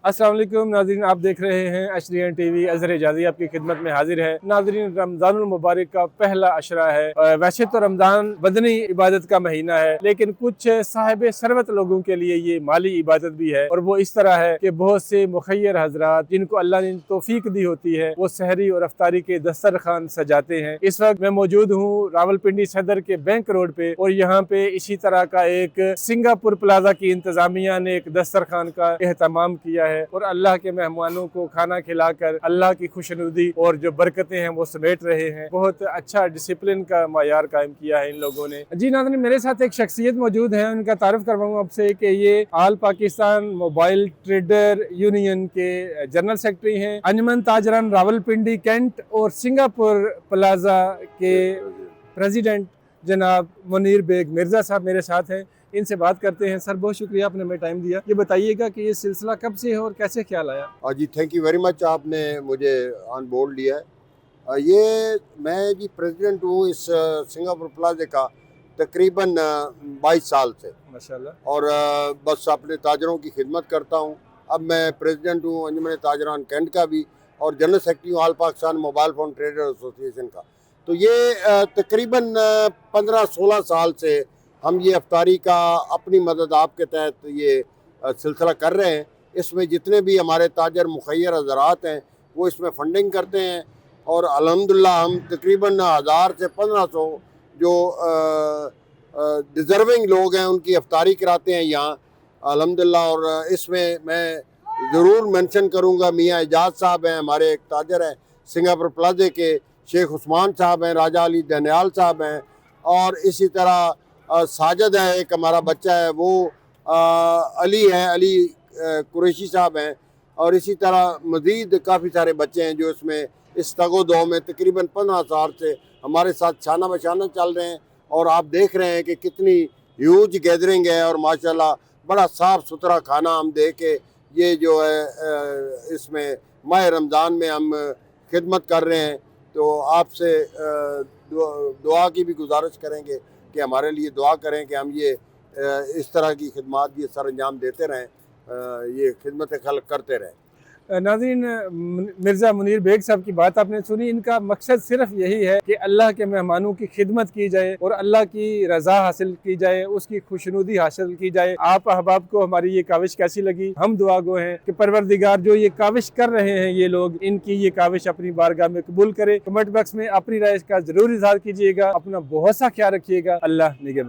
अस्सलाम वालेकुम नाज़रीन, आप देख रहे हैं अशरियन टीवी। अज़हर इजाज़ी आपकी खिदमत में हाजिर है। नाज़रीन, रमज़ानुल मुबारक का पहला अशरा है। वैसे तो रमज़ान बदनी इबादत का महीना है, लेकिन कुछ साहिब सरवत लोगों के लिए ये माली इबादत भी है। और वो इस तरह है कि बहुत से मुखय्यर हजरात जिनको अल्लाह ने तौफीक दी होती है, वो सहरी और अफ्तारी के दस्तरखान सजाते हैं। इस वक्त मैं मौजूद हूँ रावलपिंडी सदर के बैंक रोड पे, और यहाँ पे इसी तरह का एक सिंगापुर प्लाजा की इंतजामिया ने एक दस्तरखान का एहतमाम किया है और अल्लाह के मेहमानों को खाना खिलाकर अल्लाह की खुशनुदी और जो बरकतें हैं वो समेट रहे हैं। बहुत अच्छा डिसिप्लिन का मायार कायम किया है इन लोगों ने। जी नाज़रीन, मेरे साथ एक शख्सियत मौजूद है, उनका तारुफ करवाऊँ आपसे कि ये आल पाकिस्तान मोबाइल ट्रेडर यूनियन के जनरल सेक्रेटरी हैं, अंजुमन ताजरान रावलपिंडी कैंट और सिंगापुर प्लाजा के प्रेसिडेंट जनाब मुनीर बेग मिर्ज़ा साहब मेरे साथ हैं। इनसे बात करते हैं। सर, बहुत शुक्रिया आपने हमें टाइम दिया। ये बताइएगा कि ये सिलसिला कब से है और कैसे ख्याल आया? जी थैंक यू वेरी मच, आपने मुझे ऑन बोर्ड लिया है। ये मैं जी प्रेसिडेंट हूँ इस सिंगापुर प्लाजा का तकरीबन 22 साल से माशाल्लाह। और बस अपने ताजरों की खिदमत करता हूँ। अब मैं प्रेसिडेंट हूँ अंजुमन ताजरान कैंट का भी और जनरल सेक्रेटरी हूँ all Pakistan mobile phone trader association का। तो ये तकरीबन 15-16 साल से हम ये अफ्तारी का अपनी मदद आपके तहत ये सिलसिला कर रहे हैं। इसमें जितने भी हमारे ताजर मुखय्यर हज़रात हैं वो इसमें फ़ंडिंग करते हैं और अल्हम्दुलिल्लाह हम तकरीबन 1000 से 1500 जो डिज़र्विंग लोग हैं उनकी अफ्तारी कराते हैं यहाँ अल्हम्दुलिल्लाह। और इसमें मैं ज़रूर मेंशन करूँगा मियाँ एजाज साहब हैं, हमारे एक ताजर हैं सिंगापुर प्लाजे के, शेख उस्मान साहब हैं, राजा अली दनियाल साहब हैं, और इसी तरह साजिद है, एक हमारा बच्चा है वो अली है, अली कुरैशी साहब हैं, और इसी तरह मज़ीद काफ़ी सारे बच्चे हैं जो इसमें इस तगो-दो में तकरीबन 15 साल से हमारे साथ शाना बशाना चल रहे हैं। और आप देख रहे हैं कि कितनी ह्यूज गैदरिंग है और माशाल्लाह बड़ा साफ़ सुथरा खाना हम दे के ये जो है इसमें माह रमज़ान में हम खिदमत कर रहे हैं। तो आपसे दुआ की भी गुजारिश करेंगे कि हमारे लिए दुआ करें कि हम ये इस तरह की खिदमत ये सर अंजाम देते रहें, ये खिदमत खल्क करते रहें। नाज़रीन, मिर्ज़ा मुनीर बेग साहब की बात आपने सुनी। इनका मकसद सिर्फ यही है कि अल्लाह के मेहमानों की खिदमत की जाए और अल्लाह की रज़ा हासिल की जाए, उसकी खुशनुदी हासिल की जाए। आप अहबाब को हमारी ये काविश कैसी लगी? हम दुआ गो हैं कि परवरदिगार जो ये काविश कर रहे हैं ये लोग, इनकी ये काविश अपनी बारगाह में कबूल करे। कमेंट बॉक्स में अपनी राय का ज़रूर इज़हार कीजिएगा। अपना बहुत सा ख्याल रखिएगा। अल्लाह निगहबान।